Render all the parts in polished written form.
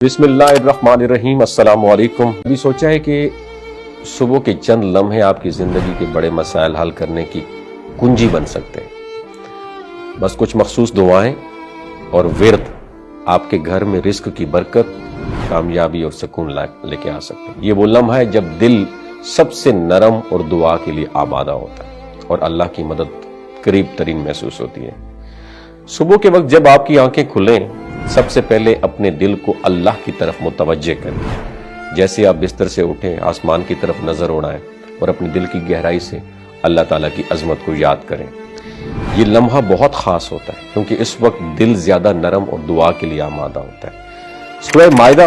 بسم اللہ الرحمن الرحیم۔ السلام علیکم۔ ابھی سوچا ہے کہ صبح کے چند لمحے آپ کی زندگی کے بڑے مسائل حل کرنے کی کنجی بن سکتے ہیں۔ بس کچھ مخصوص دعائیں اور ورد آپ کے گھر میں رزق کی برکت، کامیابی اور سکون لے کے آ سکتے ہیں۔ یہ وہ لمحہ ہے جب دل سب سے نرم اور دعا کے لیے آمادہ ہوتا ہے اور اللہ کی مدد قریب ترین محسوس ہوتی ہے۔ صبح کے وقت جب آپ کی آنکھیں کھلیں، سب سے پہلے اپنے دل کو اللہ کی طرف متوجہ کریں۔ جیسے آپ بستر سے اٹھیں، آسمان کی طرف نظر اڑائیں اور اپنے دل کی گہرائی سے اللہ تعالیٰ کی عظمت کو یاد کریں۔ یہ لمحہ بہت خاص ہوتا ہے کیونکہ اس وقت دل زیادہ نرم اور دعا کے لیے آمادہ ہوتا ہے۔ سورہ مائدہ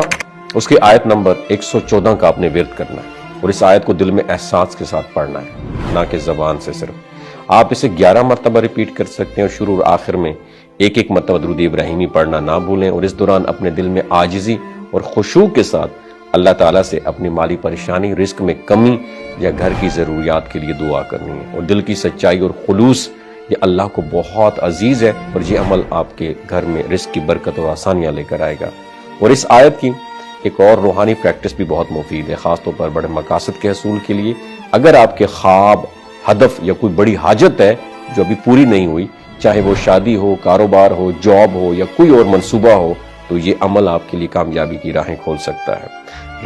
اس کی آیت نمبر 114 کا آپ نے ورد کرنا ہے اور اس آیت کو دل میں احساس کے ساتھ پڑھنا ہے، نہ کہ زبان سے صرف۔ آپ اسے 11 مرتبہ ریپیٹ کر سکتے ہیں اور شروع اور آخر میں ایک مرتبہ درود ابراہیمی پڑھنا نہ بھولیں، اور اس دوران اپنے دل میں عاجزی اور خشوع کے ساتھ اللہ تعالیٰ سے اپنی مالی پریشانی، رزق میں کمی یا گھر کی ضروریات کے لیے دعا کرنی ہے۔ اور دل کی سچائی اور خلوص یہ اللہ کو بہت عزیز ہے اور یہ عمل آپ کے گھر میں رزق کی برکت اور آسانیاں لے کر آئے گا۔ اور اس آیت کی ایک اور روحانی پریکٹس بھی بہت مفید ہے، خاص طور پر بڑے مقاصد کے حصول کے لیے۔ اگر آپ کے خواب، ہدف یا کوئی بڑی حاجت ہے جو ابھی پوری نہیں ہوئی، چاہے وہ شادی ہو، کاروبار ہو، جاب ہو یا کوئی اور منصوبہ ہو، تو یہ عمل آپ کے لیے کامیابی کی راہیں کھول سکتا ہے۔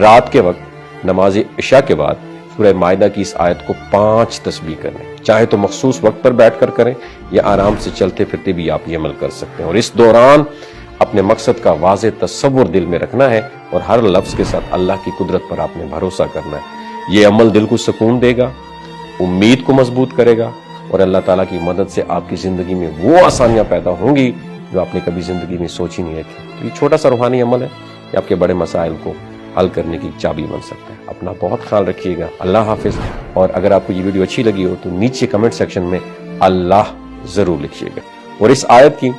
رات کے وقت نماز عشاء کے بعد سورہ مائدہ کی اس آیت کو 5 تسبیح کریں، چاہے تو مخصوص وقت پر بیٹھ کر کریں یا آرام سے چلتے پھرتے بھی آپ یہ عمل کر سکتے ہیں۔ اور اس دوران اپنے مقصد کا واضح تصور دل میں رکھنا ہے اور ہر لفظ کے ساتھ اللہ کی قدرت پر آپ نے بھروسہ کرنا ہے۔ یہ عمل دل کو سکون دے گا، امید کو مضبوط کرے گا اور اللہ تعالیٰ کی مدد سے آپ کی زندگی میں وہ آسانیاں پیدا ہوں گی جو آپ نے کبھی زندگی میں سوچی نہیں رکھی۔ یہ چھوٹا سا روحانی عمل ہے کہ آپ کے بڑے مسائل کو حل کرنے کی چابی بن سکتا ہے۔ اپنا بہت خیال رکھیے گا۔ اللہ حافظ۔ اور اگر آپ کو یہ ویڈیو اچھی لگی ہو تو نیچے کمنٹ سیکشن میں اللہ ضرور لکھیے گا۔ اور اس آیت کی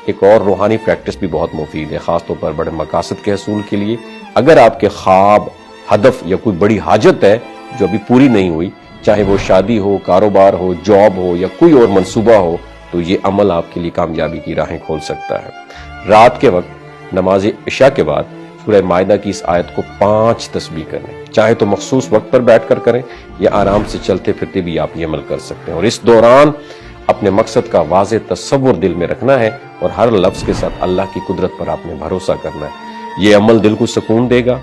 ایک اور روحانی پریکٹس بھی بہت مفید ہے، خاص طور پر بڑے مقاصد کے حصول کے لیے۔ اگر آپ کے خواب، ہدف یا کوئی بڑی حاجت ہے جو ابھی پوری نہیں ہوئی، چاہے وہ شادی ہو، کاروبار ہو، جاب ہو یا کوئی اور منصوبہ ہو، تو یہ عمل آپ کے لیے کامیابی کی راہیں کھول سکتا ہے۔ رات کے وقت نماز عشاء کے بعد سورہ مائدہ کی اس آیت کو 5 تسبیح کریں، چاہے تو مخصوص وقت پر بیٹھ کر کریں یا آرام سے چلتے پھرتے بھی آپ یہ عمل کر سکتے ہیں۔ اور اس دوران اپنے مقصد کا واضح تصور دل میں رکھنا ہے اور ہر لفظ کے ساتھ اللہ کی قدرت پر آپ نے بھروسہ کرنا ہے۔ یہ عمل دل کو سکون دے گا،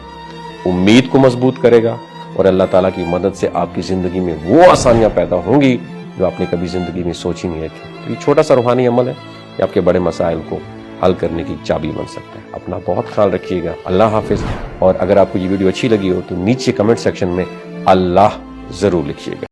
امید کو مضبوط کرے گا اور اللہ تعالیٰ کی مدد سے آپ کی زندگی میں وہ آسانیاں پیدا ہوں گی جو آپ نے کبھی زندگی میں سوچی نہیں رکھی۔ تو یہ چھوٹا سا روحانی عمل ہے کہ آپ کے بڑے مسائل کو حل کرنے کی چابی بن سکتا ہے۔ اپنا بہت خیال رکھیے گا۔ اللہ حافظ۔ اور اگر آپ کو یہ ویڈیو اچھی لگی ہو تو نیچے کمنٹ سیکشن میں اللہ ضرور لکھیے گا۔